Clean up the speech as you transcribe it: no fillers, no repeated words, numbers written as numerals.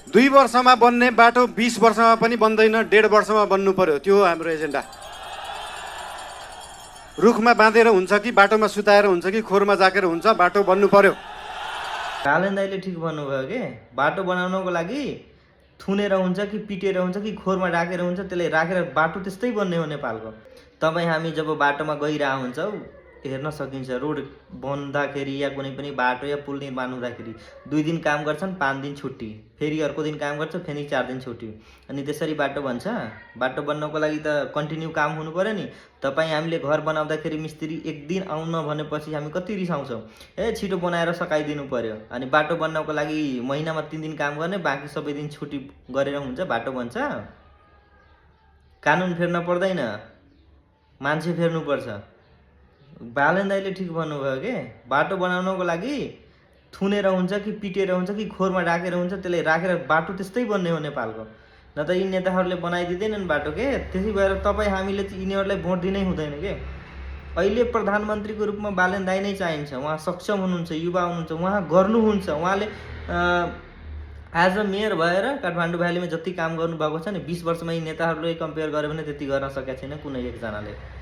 2 वर्षमा बन्ने बाटो 20 वर्षमा पनि बन्दैन, 1.5 वर्षमा बन्नु पर्यो। त्यो हो हाम्रो एजेन्डा। रुखमा बाँधेर हुन्छ कि बाटोमा सुताएर हुन्छ कि खोरमा जाकेर हुन्छ, बाटो बन्नु पर्यो। कालेन दाइले ठिक भन्नुभयो के, बाटो बनाउनको लागि थुनेर हुन्छ कि पिटेर हुन्छ कि खोरमा राखेर हुन्छ, त्यसले राखेर बाटो त्यस्तै बन्ने हो नेपालको। तपाईँ हामी जब बाटोमा गइरह हुन्छौँ हेर्न सकिन्छ, रोड बन्दाखेरि या कुनै पनि बाटो या पुल निर्माण हुँदाखेरि 2 दिन काम गर्छन्, 5 दिन छुट्टी, फेरि अर्को दिन काम गर्छ, फेरि 4 दिन छुट्टी, अनि त्यसरी बाटो बन्छ। बाटो बन्नको लागि त कन्टिन्यू काम हुनु पर्यो नि। तपाईँ हामीले घर बनाउँदाखेरि मिस्त्री 1 दिन आउन भनेपछि हामी कति रिसाउँछौँ, छिटो बनाएर सकाइदिनु पर्यो। अनि बाटो बन्नको लागि महिनामा 3 दिन काम गर्ने, बाँकी सबै दिन छुट्टी गरेर हुन्छ, बाटो बन्छ। कानुन फेर्न पर्दैन, मान्छे फेर्नुपर्छ। बालेन दाइले ठिक भन्नुभयो के, बाटो बनाउनको लागि थुनेर हुन्छ कि पिटेर हुन्छ कि खोरमा राखेर हुन्छ, त्यसले राखेर बाटो त्यस्तै बन्ने हो नेपालको। न त यी नेताहरूले बनाइदिँदैनन् बाटो के। त्यसै भएर तपाईँ हामीले यिनीहरूलाई भोट दिनै हुँदैन के। अहिले प्रधानमन्त्रीको रूपमा बालेन दाइ नै चाहिन्छ। उहाँ सक्षम हुनुहुन्छ, युवा हुनुहुन्छ, उहाँ गर्नुहुन्छ। उहाँले एज अ मेयर भएर काठमाडौँ भ्यालीमा जति काम गर्नुभएको छ नि, 20 वर्षमा यी नेताहरूले कम्पेयर गर्यो भने त्यति गर्न सकेको छैन कुनै एकजनाले।